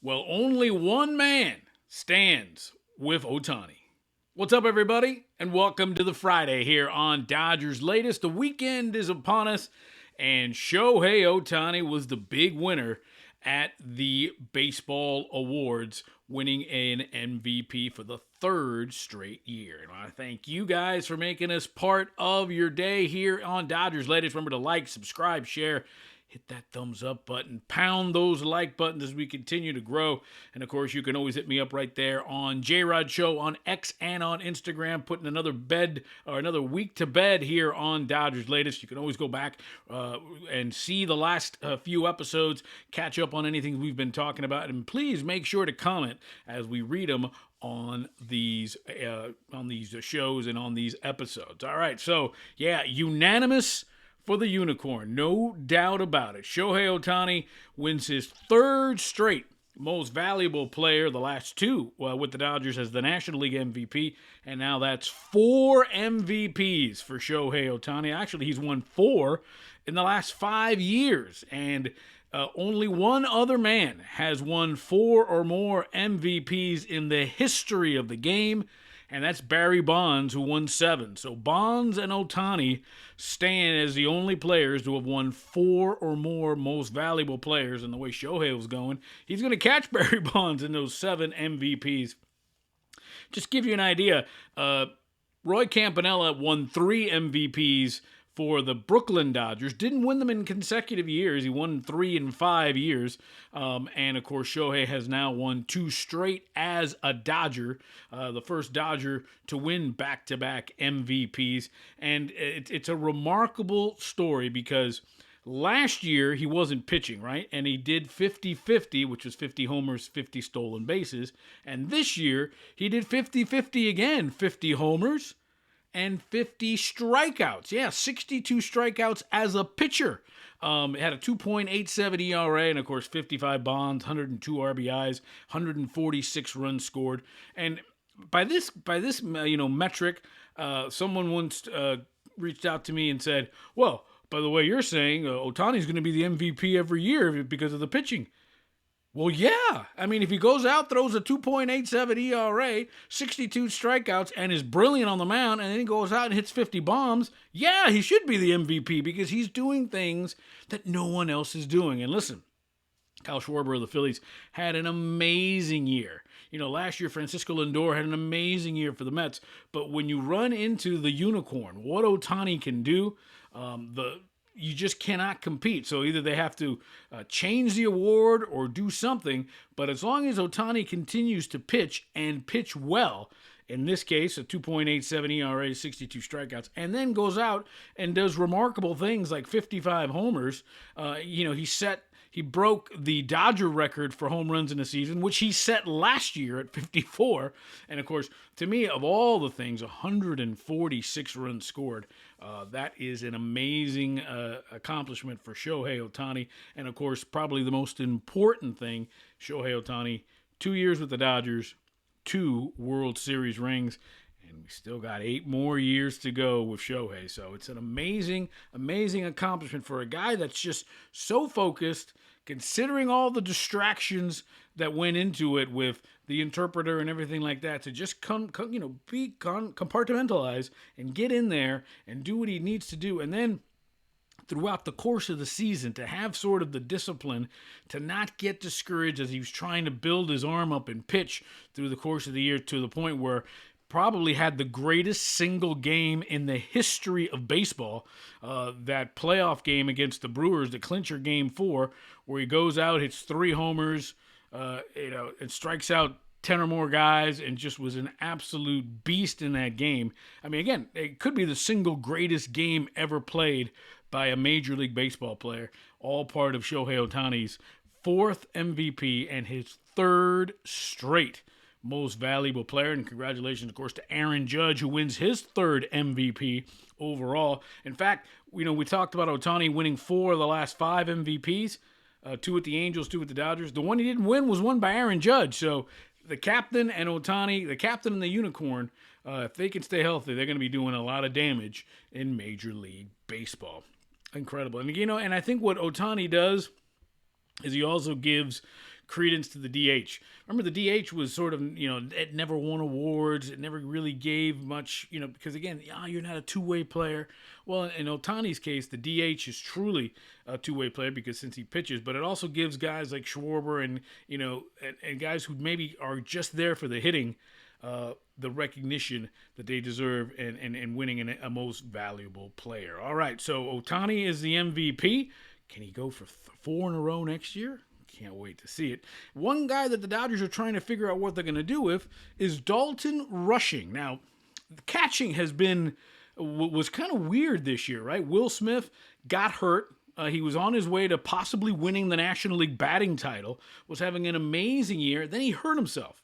Well, only one man stands with Ohtani. What's up, everybody? And welcome to the Friday here on Dodgers Latest. The weekend is upon us, and Shohei Ohtani was the big winner at the baseball awards, winning an MVP for the third straight year. And I want to thank you guys for making us part of your day here on Dodgers Latest. Remember to like, subscribe, share, hit that thumbs up button, pound those like buttons as we continue to grow. And of course, you can always hit me up right there on J-Rod Show on X and on Instagram, putting another week to bed here on Dodgers Latest. You can always go back and see the last few episodes, catch up on anything we've been talking about, and please make sure to comment as we read them on these shows and on these episodes. All right, so yeah, unanimous for the unicorn, no doubt about it. Shohei Ohtani wins his third straight most valuable player, the last two with the Dodgers as the National League MVP, and now that's 4 MVPs for Shohei Ohtani. Actually, he's won 4 in the last 5 years, and only one other man has won 4 or more MVPs in the history of the game, and that's Barry Bonds, who won 7. So Bonds and Ohtani stand as the only players to have won 4 or more most valuable players. And the way Shohei was going, he's going to catch Barry Bonds in those 7 MVPs. Just give you an idea, Roy Campanella won 3 MVPs for the Brooklyn Dodgers. Didn't win them in consecutive years. He won 3 in 5 years. And, of course, Shohei has now won 2 straight as a Dodger, the first Dodger to win back-to-back MVPs. And it's a remarkable story because last year he wasn't pitching, right? And he did 50-50, which was 50 homers, 50 stolen bases. And this year he did 50-50 again, 50 homers and 50 strikeouts. Yeah, 62 strikeouts as a pitcher. It had a 2.87 ERA and, of course, 55 bonds, 102 RBIs, 146 runs scored. And by this metric, someone once reached out to me and said, well, by the way, you're saying Ohtani's going to be the MVP every year because of the pitching. Well, yeah. I mean, if he goes out, throws a 2.87 ERA, 62 strikeouts, and is brilliant on the mound, and then he goes out and hits 50 bombs, yeah, he should be the MVP because he's doing things that no one else is doing. And listen, Kyle Schwarber of the Phillies had an amazing year. You know, last year, Francisco Lindor had an amazing year for the Mets. But when you run into the unicorn, what Ohtani can do, you just cannot compete. So either they have to change the award or do something. But as long as Ohtani continues to pitch and pitch well, in this case, a 2.87 ERA, 62 strikeouts, and then goes out and does remarkable things like 55 homers, he broke the Dodger record for home runs in a season, which he set last year at 54. And, of course, to me, of all the things, 146 runs scored. That is an amazing accomplishment for Shohei Ohtani. And, of course, probably the most important thing, Shohei Ohtani, 2 years with the Dodgers, 2 World Series rings. And we still got 8 more years to go with Shohei. So it's an amazing, amazing accomplishment for a guy that's just so focused, considering all the distractions that went into it with the interpreter and everything like that, to just compartmentalize and get in there and do what he needs to do. And then throughout the course of the season to have sort of the discipline to not get discouraged as he was trying to build his arm up and pitch through the course of the year to the point where probably had the greatest single game in the history of baseball, that playoff game against the Brewers, the clincher game 4, where he goes out, hits 3 homers, and strikes out 10 or more guys and just was an absolute beast in that game. I mean, again, it could be the single greatest game ever played by a Major League Baseball player, all part of Shohei Ohtani's 4th MVP and his 3rd straight most valuable player. And congratulations, of course, to Aaron Judge, who wins his 3rd MVP overall. In fact, we talked about Ohtani winning 4 of the last 5 MVPs, 2 with the Angels, 2 with the Dodgers. The one he didn't win was won by Aaron Judge. So the captain and Ohtani, the captain and the unicorn, if they can stay healthy, they're going to be doing a lot of damage in Major League Baseball. Incredible. And, and I think what Ohtani does is he also gives credence to the DH. Remember, the DH was sort of, it never won awards. It never really gave much, because again, you're not a two-way player. Well, in Ohtani's case, the DH is truly a two-way player because since he pitches, but it also gives guys like Schwarber and, and guys who maybe are just there for the hitting, the recognition that they deserve and winning a most valuable player. All right, so Ohtani is the MVP. Can he go for 4 in a row next year? Can't wait to see it. One guy that the Dodgers are trying to figure out what they're going to do with is Dalton Rushing. Now, catching was kind of weird this year, right? Will Smith got hurt. He was on his way to possibly winning the National League batting title, was having an amazing year. Then he hurt himself.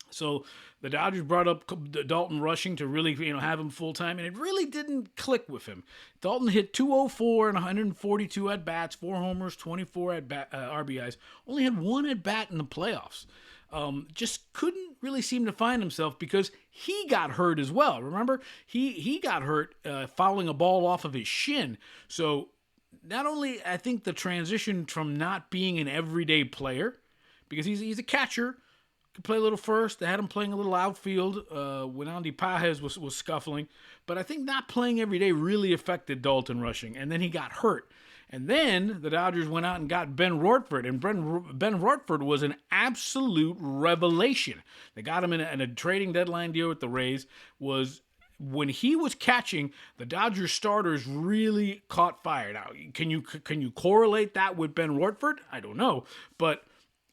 So the Dodgers brought up Dalton Rushing to really, have him full time, and it really didn't click with him. Dalton hit 204 and 142 at bats, 4 homers, 24 RBIs. Only had 1 at bat in the playoffs. Just couldn't really seem to find himself because he got hurt as well. Remember, he got hurt fouling a ball off of his shin. So not only I think the transition from not being an everyday player, because he's a catcher. Could play a little first. They had him playing a little outfield when Andy Pages was scuffling. But I think not playing every day really affected Dalton Rushing. And then he got hurt. And then the Dodgers went out and got Ben Rortford. And Ben Rortford was an absolute revelation. They got him in a trading deadline deal with the Rays. When he was catching, the Dodgers starters really caught fire. Now, can you correlate that with Ben Rortford? I don't know. But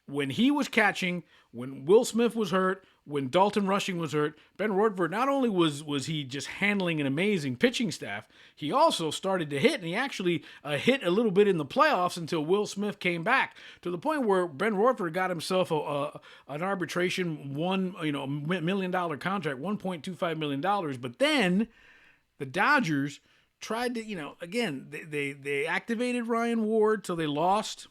when he was catching, when Will Smith was hurt, when Dalton Rushing was hurt, Ben Rortford, not only was he just handling an amazing pitching staff, he also started to hit, and he actually hit a little bit in the playoffs until Will Smith came back, to the point where Ben Rortford got himself an arbitration $1 million contract, $1.25 million. But then the Dodgers tried to, again, they activated Ryan Ward, so they lost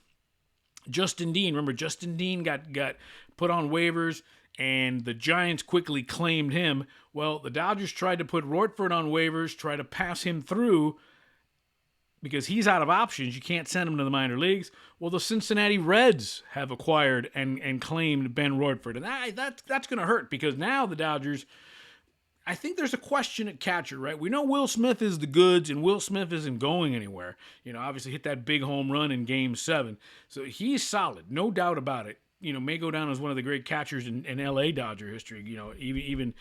Justin Dean. Remember, Justin Dean got put on waivers, and the Giants quickly claimed him. Well, the Dodgers tried to put Rortford on waivers, try to pass him through because he's out of options. You can't send him to the minor leagues. Well, the Cincinnati Reds have acquired and claimed Ben Rortford, and that's going to hurt because now the Dodgers, I think there's a question at catcher, right? We know Will Smith is the goods, and Will Smith isn't going anywhere. Obviously hit that big home run in Game 7. So he's solid, no doubt about it. May go down as one of the great catchers in L.A. Dodger history. Even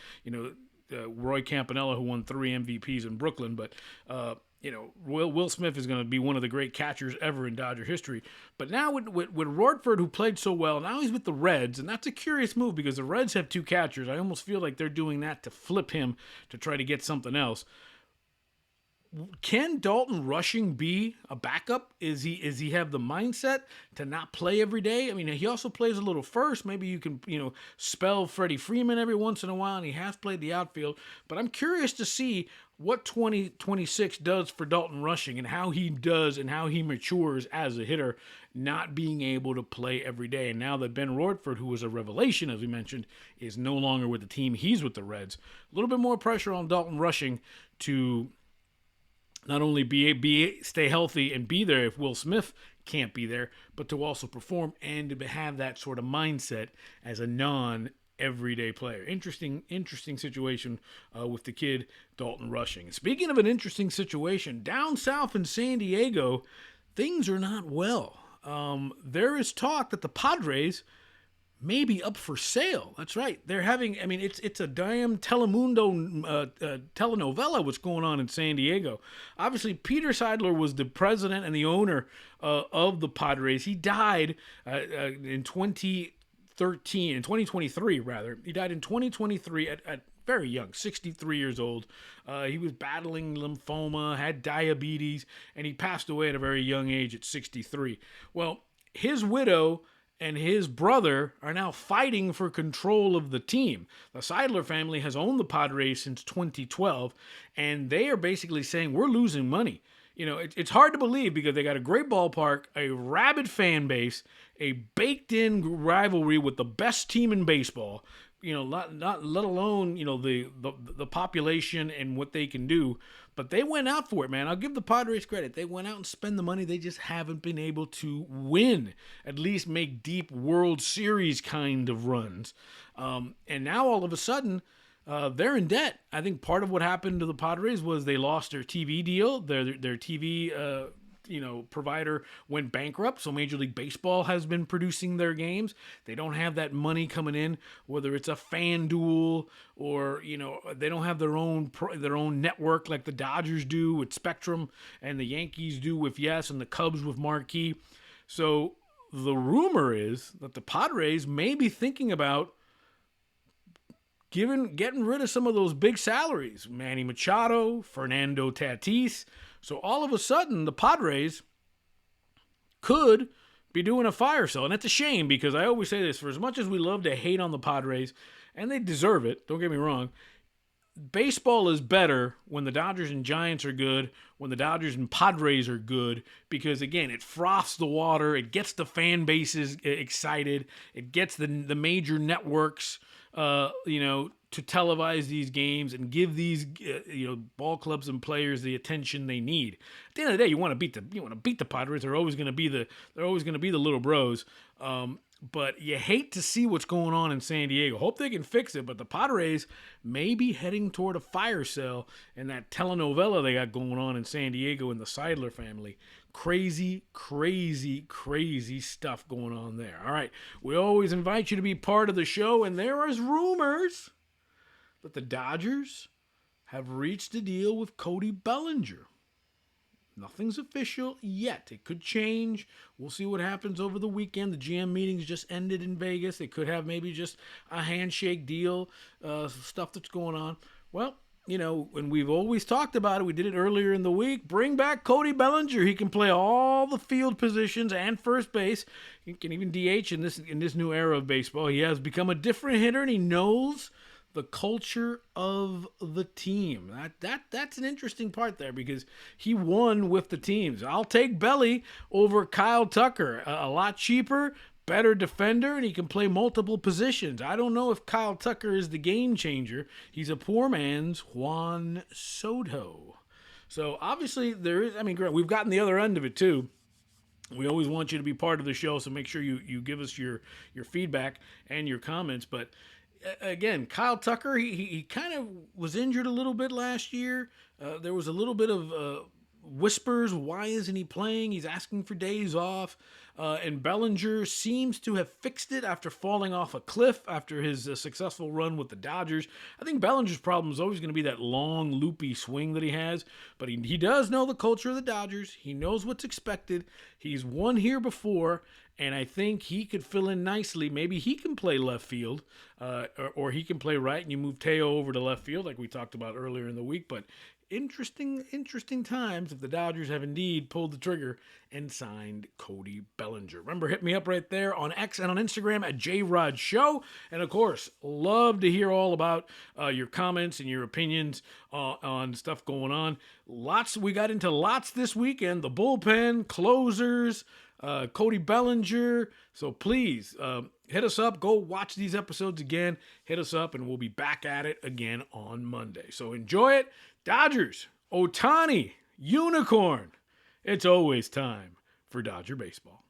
Roy Campanella, who won 3 MVPs in Brooklyn. But, Will Smith is going to be one of the great catchers ever in Dodger history. But now with Rortford, who played so well, now he's with the Reds. And that's a curious move because the Reds have 2 catchers. I almost feel like they're doing that to flip him to try to get something else. Can Dalton Rushing be a backup? Is he have the mindset to not play every day? I mean, he also plays a little first. Maybe you can, spell Freddie Freeman every once in a while, and he has played the outfield. But I'm curious to see what 2026 does for Dalton Rushing and how he does and how he matures as a hitter, not being able to play every day. And now that Ben Rortford, who was a revelation, as we mentioned, is no longer with the team, he's with the Reds. A little bit more pressure on Dalton Rushing to not only stay healthy and be there if Will Smith can't be there, but to also perform and to have that sort of mindset as a non-everyday player. Interesting situation with the kid Dalton Rushing. Speaking of an interesting situation, down south in San Diego, things are not well. There is talk that the Padres may be up for sale. That's right. They're having, it's a damn Telemundo telenovela what's going on in San Diego. Obviously, Peter Seidler was the president and the owner of the Padres. He died in 2023 rather. He died in 2023 at very young, 63 years old. He was battling lymphoma, had diabetes, and he passed away at a very young age at 63. Well, his widow and his brother are now fighting for control of the team. The Seidler family has owned the Padres since 2012, and they are basically saying, we're losing money. It's hard to believe because they got a great ballpark, a rabid fan base, a baked-in rivalry with the best team in baseball, not let alone the population and what they can do. But they went out for it, man. I'll give the Padres credit. They went out and spent the money. They just haven't been able to win, at least make deep World Series kind of runs. And now all of a sudden, they're in debt. I think part of what happened to the Padres was they lost their TV deal. Their TV provider went bankrupt, so Major League Baseball has been producing their games. They don't have that money coming in, whether it's a FanDuel or they don't have their own network like the Dodgers do with Spectrum and the Yankees do with Yes and the Cubs with Marquee. So the rumor is that the Padres may be thinking about getting rid of some of those big salaries, Manny Machado, Fernando Tatis. So all of a sudden, the Padres could be doing a fire sale. And that's a shame because I always say this, for as much as we love to hate on the Padres, and they deserve it, don't get me wrong, baseball is better when the Dodgers and Giants are good, when the Dodgers and Padres are good, because, again, it froths the water, it gets the fan bases excited, it gets the major networks to televise these games and give these ball clubs and players the attention they need. At the end of the day, you want to beat the Padres. They're always going to be the little bros. But you hate to see what's going on in San Diego. Hope they can fix it. But the Padres may be heading toward a fire sale in that telenovela they got going on in San Diego and the Seidler family. Crazy, crazy, crazy stuff going on there. All right. We always invite you to be part of the show. And there is rumors that the Dodgers have reached a deal with Cody Bellinger. Nothing's official yet. It could change. We'll see what happens over the weekend. The GM meetings just ended in Vegas. They could have maybe just a handshake deal, stuff that's going on. Well, and we've always talked about it. We did it earlier in the week. Bring back Cody Bellinger. He can play all the field positions and first base. He can even DH in this new era of baseball. He has become a different hitter, and he knows the culture of the team. That's an interesting part there because he won with the teams. I'll take Belly over Kyle Tucker. A lot cheaper, better defender, and he can play multiple positions. I don't know if Kyle Tucker is the game changer. He's a poor man's Juan Soto. So obviously there is, we've gotten the other end of it too. We always want you to be part of the show, so make sure you give us your feedback and your comments. But again, Kyle Tucker, he kind of was injured a little bit last year. There was a little bit of whispers, why isn't he playing? He's asking for days off. And Bellinger seems to have fixed it after falling off a cliff after his successful run with the Dodgers. I think Bellinger's problem is always going to be that long, loopy swing that he has. But he does know the culture of the Dodgers. He knows what's expected. He's won here before. And I think he could fill in nicely. Maybe he can play left field, or he can play right, and you move Teo over to left field like we talked about earlier in the week. But interesting times if the Dodgers have indeed pulled the trigger and signed Cody Bellinger. Remember, hit me up right there on X and on Instagram at JRodShow. And, of course, love to hear all about your comments and your opinions on stuff going on. We got into lots this weekend. The bullpen, closers, Cody Bellinger. So please hit us up. Go watch these episodes again. Hit us up, and we'll be back at it again on Monday. So enjoy it. Dodgers, Ohtani, Unicorn. It's always time for Dodger baseball.